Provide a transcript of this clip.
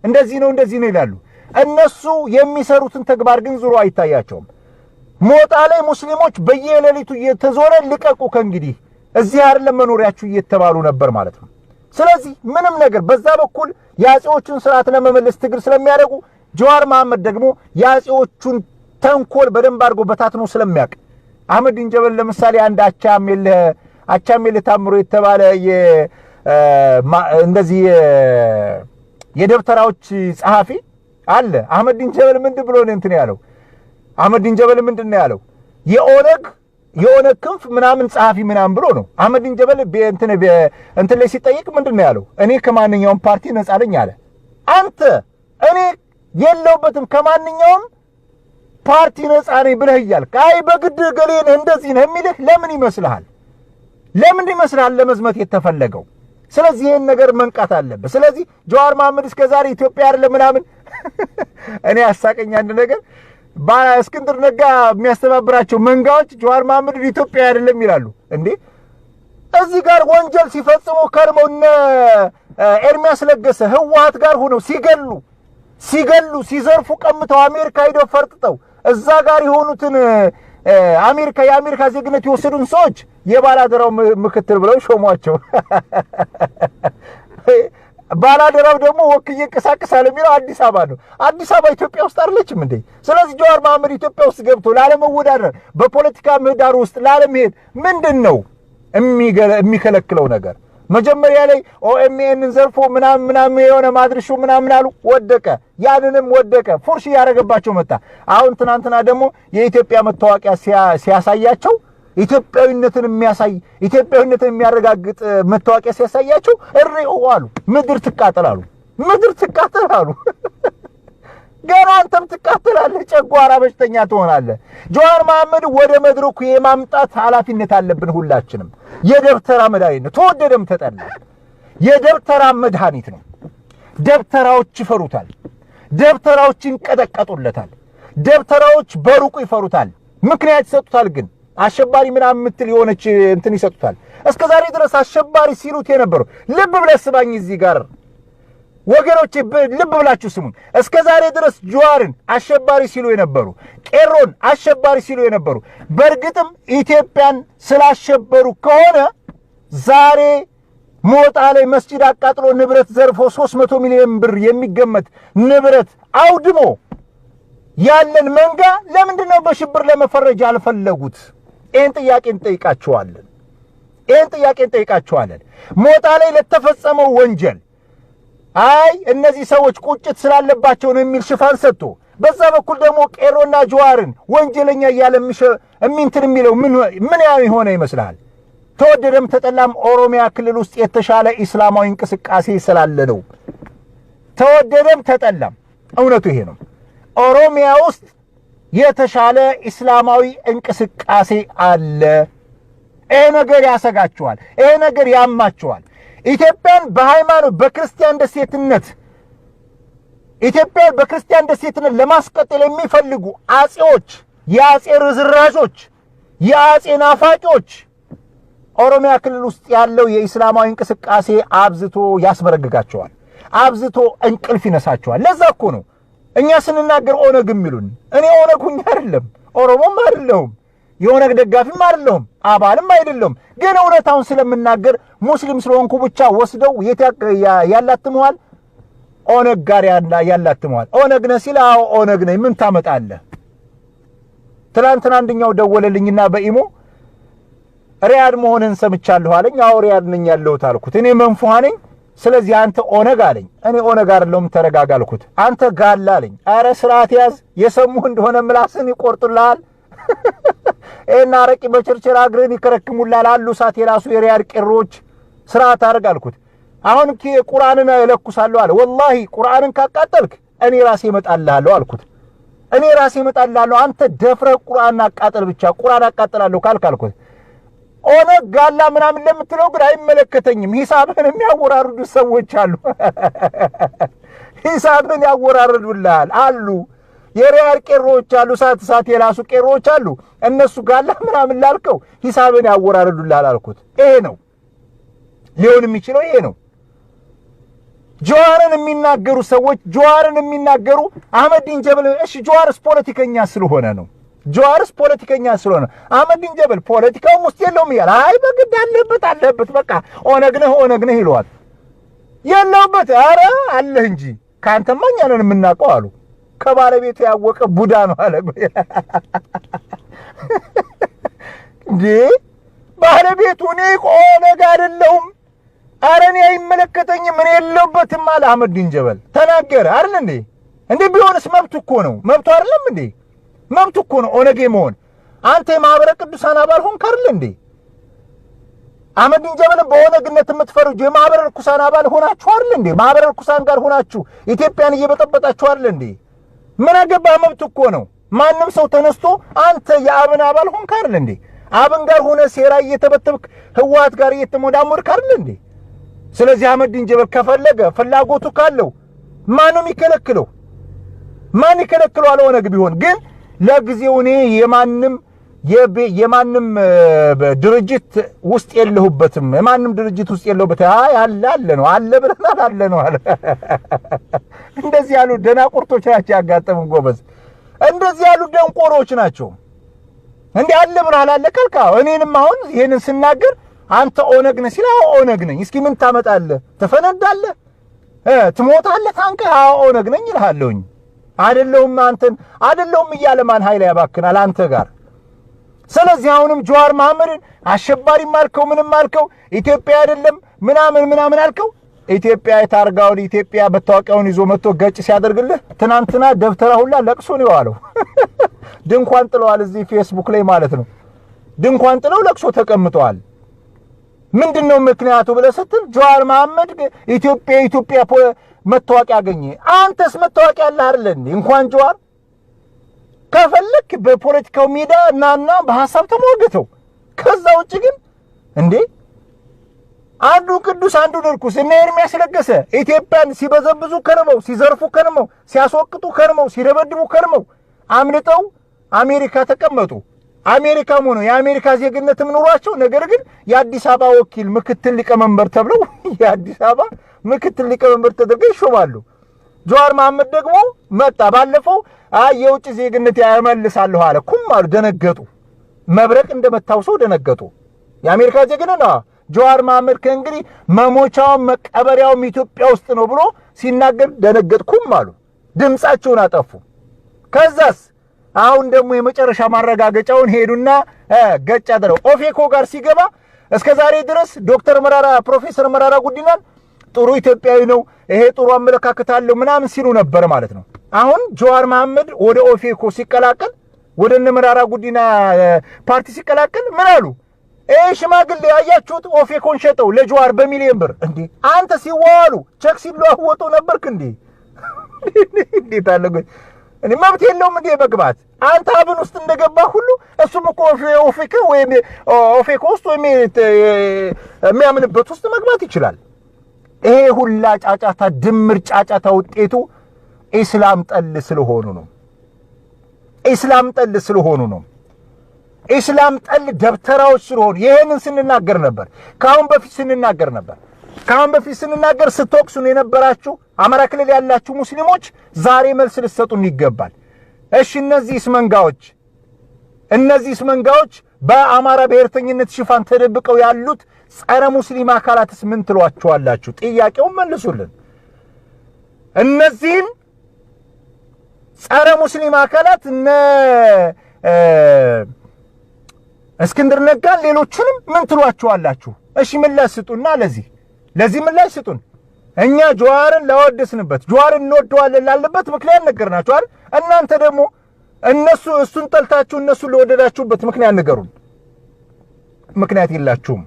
እንደዚህ ነው ይላሉ እነሱ የሚሰሩትን ተግባር ግን ዙሮ አይታያቸውም ሞጣ ላይ ሙስሊሞች በየሌሊቱ እየተዞረ ልቀቁ ከእንግዲህ እዚህ አይደለም መኖሪያችሁ እየተባሉ ነበር ማለት ነው ስለዚህ ምንም ነገር በዛ በኩል ያጼዎቹን ስርዓት ለመመለስ ትግል ስለሚያደርጉ ጀዋር መሐመድ ደግሞ ያጼዎቹን ተንኮል በደንብ አድርጎ በታትኖ ስለሚያውቅ አህመድ ዲንጀበል ለምሳሌ አንድ አቻሜል ታምሮ የተባለ እንደዚህ የደብተራዎች ጸሐፊ አለ አህመድ ዲንጀበል ምንድን ብሎ ነው እንትን ያለው አህመድ ዲንጀበል ምንድነው ያለው የኦነግ ክንፍ ምናምን ጸሐፊ ምናምን ብሎ ነው አህመድ ዲንጀበል እንትን ላይ ሲጠይቅ ምንድነው ያለው እኔ ከማንኛውም ፓርቲ ነፃ ነኝ አለ አንተ እኔ የለውበትም ከማንኛውም ፓርቲ ነፃ ነኝ ብለህ ይያልክ አይ በግድ ገሌን እንደዚህ ነው የሚልህ ለምን ይመስልሃል ለመዝመት የተፈለገው ስለዚህ ይሄን ነገር መንቃት አለበት ስለዚህ ጀዋር መሐመድ እስከዛሬ ኢትዮጵያ አይደለም ምናምን እኔ አሳቀኝ አንድ ነገር እስክንድር ነጋ የሚያስተባብራቸው መንጋዎች ጀዋር መሐመድ ኢትዮጵያ አይደለም ይላሉ እንዴ እዚህ ጋር ወንጀል ሲፈጽሙ ከርመውና ኤርሚያስ ለገሰ ህዋት ጋር ሆነው ሲገሉ ሲዘርፉ ቀምተው አሜሪካ ሄደው ፈርጥተው እዛ ጋር የሆኑትን የአሜሪካ ዜግነት የወሰዱን ሰዎች የባላደራው ምክትል ብለው ሾሟቸው ባላደራው ደግሞ ወክዬ እንቀሳቀሳለሁ የሚለው አዲስ አበባ ነው አዲስ አበባ ኢትዮጵያ ውስጥ አይደለችም እንዴ ስለዚህ ጀዋር መሐመድ ኢትዮጵያ ውስጥ ገብቶ ላለመወዳደር በፖለቲካ ምህዳር ውስጥ ላለመሄድ ምንድነው የሚከለክለው ነገር መጀመሪያ ላይ ኦኤምኤንን ዘርፎ ምናምን የሆነ ማድርሹ ምናምን አሉ ወደቀ ያንንም ወደቀ ፎርሽ ያረጋባቸው መጣ አሁን ትናንትና ደግሞ የኢትዮጵያ መታወቂያ ሲያሳያቸው ኢትዮጵያዊነትን የሚያረጋግጥ መታወቂያ ሲያሳያቸው እሪኦ አሉ ምድር ትቃጠላሉ ገና አንተም ትቃጠላለህ ጨጓራ በሽተኛ ትሆናለህ ጀዋር መሐመድ ወደ መድረኩ የማምጣት ኃላፊነት አለብን ሁላችንም የደብተራ መድኃኒት ነው ተወደደም ተጠላ የደብተራ መድኃኒት ነው ደብተራዎች ይፈሩታል ደብተራዎች ይንቀጠቀጡለታል ደብተራዎች በሩቁ ይፈሩታል ምክንያት ይሰጡታል ግን አሸባሪ ምናምን ምትል የሆነች እንትን ይሰጡታል እስከዛሬ ድረስ አሸባሪ ሲሉት የነበረው ልብ ብለህ ስማኝ እዚህ ጋር ወገኖች ልብ ብላችሁ ስሙኝ እስከዛሬ ድረስ ጀዋርን አሸባሪ ሲሉ የነበሩ ቄሮን አሸባሪ ሲሉ የነበሩ በርግጥም ኢትዮጵያን ስላሸበሩ ከሆነ ዛሬ ሞጣ ላይ መስጂድ አቃጥሎ ንብረት ዘርፎ 300 ሚሊዮን ብር የሚገመት ንብረት አውድሞ ያለን መንጋ ለምንድነው በሽብር ለመፈረጅ አልፈለጉት ይሄን ጥያቄ እንጠይቃቸዋለን ሞጣ ላይ ለተፈጸመው ወንጀል አይ እነዚህ ሰዎች ቁጭት ስላለባቸው ነው የሚል ሽፋን ሰጥቶ በዛ በኩል ደግሞ ቄሮና ጀዋርን ወንጀለኛ እያለ እሚንትን የሚለው ምን የሆነ ይመስላል ተወደደም ተጠላም ኦሮሚያ ክልል ውስጥ የተሻለ እስላማዊ እንቅስቃሴ ስላለ ነው ተወደደም ተጠላም እውነቱ ይሄ ነው ኦሮሚያ ውስጥ የተሻለ እስላማዊ እንቅስቃሴ አለ ይሄ ነገር ያሰጋቸዋል ይሄ ነገር ያማቸዋል ኢትዮጵያን በሃይማኖት በክርስቲያን ደሴትነት ለማስቀጠል የሚፈልጉ አጼዎች የአጼ ርዝራዦች የአጼ ናፋቂዎች ኦሮሚያ ክልል ውስጥ ያለው የእስላማዊ እንቅስቃሴ አብዝቶ ያስመረግጋቸዋል አብዝቶ እንቅልፍ ይነሳቸዋል ለዛ እኮ ነው እኛ ስንናገር ኦነግ የሚሉን እኔ ኦነግ ሁኝ አይደለም ኦሮሞም አይደለም የኦነግ ደጋፊም አይደለም አባልም አይደለም ግን እውነታውን ስለምናገር ሙስሊም ስለሆንኩ ብቻ ወስደው ያላትመዋል ኦነግ ጋር ያላትመዋል ኦነግ ነው ሲል አዎ ኦነግ ነኝ ምን ታመጣለህ ትላንትና አንደኛው ደወለልኝና በኢሞ ሪያድ መሆንን ሰምቻለሁ አለኝ አዎ ሪያድ ነኝ ያለሁት አልኩት እኔ መንፉሃ ነኝ ስለዚህ አንተ ኦነግ አለኝ እኔ ኦነግ አይደለም ተረጋጋልኩት አንተ ጋላ አለኝ አረ ስርዓት ያዝ የሰሙህ እንደሆነ ምላስን ይቆርጡልሃል እና አረቂ በቸርቸራ እግርን ይከረክሙላል አሉ ሳት የራሱ የሪያድ ቄሮች ስርዓት አርጋልኩት አሁን ቁርአንን እለኩሳለሁ አለ ወላሂ ቁርአንን ካቃጠልክ እኔ ራሴ እመጣልሃለሁ አልኩት እኔ ራሴ እመጣልሃለሁ አንተ ደፍረ ቁርአን አቃጠል ብቻ ቁርአን አቃጠላለሁ ካልኩት ኦነግ ጋላ ምናምን ለምትለው ግን አይመለከተኝም ሂሳብን የሚያወራርዱ ሰዎች አሉ ሂሳብን ያወራርዱልሃል አሉ የሪያድ ቄሮች አሉ ሳት የራሱ ቄሮች አሉ እነሱ ጋላ ምናምን ላልከው ሂሳብን ያወራርዱልሃል አልኩት ይሄ ነው ሊሆን የሚችለው ይሄ ነው ጀዋርን የሚናገሩ ሰዎች ጀዋርን የሚናገሩ አህመዲን ጀበል እሺ ጀዋርስ ፖለቲከኛ ስለሆነ ነው ጀዋርስ ፖለቲከኛ ስለሆነ አህመዲን ጀበል ፖለቲካው ውስጥ የለውም ይላል አይ በግድ አለበት በቃ ኦነግ ነህ ይለዋል የለውበት አረ አለህ እንጂ ካንተማ እኛ ነን የምናውቀው አሉ ከባለቤቱ ያወቀ ቡዳ ነው አለ እንዴ ባለቤቱ እኔ ኦነግ አይደለሁም አረኔ አይመለከተኝም ምን የለውበትም አለ አህመዲን ጀበል ተናገረ አይደል እንዴ ቢሆንስ መብቱ እኮ ነው መብቱ አይደለም እንዴ መብቱ እኮ ነው ኦነግ መሆን አንተ የማህበረ ቅዱሳን አባል ሆንክ አይደል እንዴ አህመዲን ጀበል በኦነግነት የምትፈርጁ የማህበረ ቅዱሳን አባል ሆናችሁ አይደል እንዴ ማህበረ ቅዱሳን ጋር ሆናችሁ ኢትዮጵያን እየበጠበጣችሁ አይደል እንዴ ምን አገባ መብቱ እኮ ነው ማንም ሰው ተነስቶ አንተ የአብን አባል ሆንክ አይደል እንዴ አብን ጋር ሆነ ሴራ እየተበተብክ ህዋት ጋር እየተሞዳሞድክ አይደል እንዴ ስለዚህ አህመዲን ጀበል ከፈለገ ፍላጎቱ ካለው ማንም ይከለክለው ማን ይከለክለው ኦነግ ቢሆን ግን ለጊዜው እኔ የማንም ድርጅት ውስጥ የለሁበትም የማንም ድርጅት ውስጥ የለሁበት አለ ነው አለ ብለናል አለ ነው አለ እንደዚህ ያሉ ደናቁርቶች ናቸው ያጋጠሙን ጎበዝ እንደዚህ ያሉ ደንቆሮች ናቸው እንዴ አለ ብለናል አለ ካልካ እኔንም አሁን ይሄንን ስናገር አንተ ኦነግ ነህ ሲላ ኦነግ ነኝ እስኪ ምን ታመጣለህ ትፈነዳለህ ትሞታለህ ታንከ ኦነግ ነኝ ይልሃለሁኝ አይደለም አንተን አይደለም እያለ ማን ኃይል ያባክናል አንተ ጋር ስለዚህ አሁንም ጀዋር መሐመድን አሸባሪ ማልከው ምንም ማልከው ኢትዮጵያ አይደለም ምናምን አልከው ኢትዮጵያ የታርጋው ኢትዮጵያ በታወቂያውን ይዞ መጥቶ ገጭ ሲያደርግልህ ትናንትና ደብተራ ሁላ ለቅሶ ነው ያለው ድንኳን ጥለዋል እዚህ ፌስቡክ ላይ ማለት ነው ድንኳን ጥለው ለቅሶ ተቀምጠዋል ምንድነው ምክንያቱ ብለህ ስትል ጀዋር መሐመድ ኢትዮጵያ መታወቂያ አገኘ አንተስ መታወቂያ አለ አይደል እንኳን ጀዋር ከፈለክ በፖለቲካው ሜዳ ናና በሐሳብ ተሞግተው ከዛ ውጪ ግን እንዴ አንዱ ቅዱስ አንዱ ድርኩስ ኤርሚያስ ለገሰ ኢትዮጵያን ሲበዘብዙ ከርመው ሲዘርፉ ከርመው ሲያስወቅጡ ከርመው ሲደበድቡ ከርመው አምልጠው አሜሪካ ተቀመጡ አሜሪካም ሆኖ የአሜሪካ ዜግነትም ኑሯቸው ነገር ግን የአዲስ አበባ ወኪል ምክትል ሊቀመንበር ተብለው የአዲስ አበባ ምክትል ሊቀመንበር ተደርገው ይሾማሉ ጀዋር መሐመድ ደግሞ መጣ ባለፈው የውጭ ዜግነት ያመልሳለሁ አለ ኩማሉ ደነገጡ መብረቅ እንደመታው ሰው ደነገጡ የአሜሪካ ዜግነት ነው ጀዋር መሐመድ ከእንግዲህ መሞቻው መቀበሪያው ኢትዮጵያ ውስጥ ነው ብሎ ሲናገር ደነገጥኩም አሉ ድምጻቸውን አጠፉ ከዛስ አሁን ደግሞ የመጨረሻ ማረጋገጫውን ሄዱና ገጭ አደረው ኦፌኮ ጋር ሲገባ እስከዛሬ ድረስ ፕሮፌሰር መራራ ጉዲናን ጥሩ ኢትዮጵያዊ ነው ይሄ ጥሩ አመለካከት አለው ምናምን ሲሉ ነበር ማለት ነው አሁን ጀዋር መሐመድ ወደ ኦፌኮ ሲቀላቀል ወደ መራራ ጉዲና ፓርቲ ሲቀላቀል ምን አሉ ሽማግሌ ያያችሁት ኦፌኮን ሸጠው ለጀዋር በሚሊዮን ብር እንዴ አንተ ሲዋሉ ቸክ ሲለዋወጡ ነበርክ እንዴ ታለገ እኔ መብት የለውም እንዴ መግባት አንተ አብን ውስጥ እንደገባ ሁሉ እሱም እኮ ኦፌኮ ውስጥ ወይ የሚያምንበት ውስጥ መግባት ይችላል ይሄ ሁላ ጫጫታ ድምር ጫጫታ ውጤቱ ኢስላም ጠል ስለሆኑ ነው ኢስላም ጠል ደብተራዎች ስለሆኑ ይሄንን ስንናገር ነበር ካሁን በፊት ስንናገር ስትወቅሱን የነበራችሁ አማራ ክልል ያላችሁ ሙስሊሞች ዛሬ መልስ ልትሰጡን ይገባል እሺ እነዚህ መንጋዎች በአማራ ብሔርተኝነት ሽፋን ተደብቀው ያሉት ጸረ ሙስሊም አካላትስ ምን ትሏቸዋላችሁ ጥያቄውን መልሱልን እነዚህን ጸረ ሙስሊም አካላት እስክንድር ነጋን ሌሎችንም ምን ትሏቸዋላችሁ እሺ ምላሽ ስጡና ለዚህ ምላሽ ስጡን እኛ ጀዋርን ለወደስንበት ጀዋርን እንወደዋለን ላለበት ምክንያት ነገርናችሁ አይደል እናንተ ደግሞ እሱን ጠልታችሁ እነሱ ለወደዳችሁበት ምክንያት ንገሩን ምክንያት የላችሁም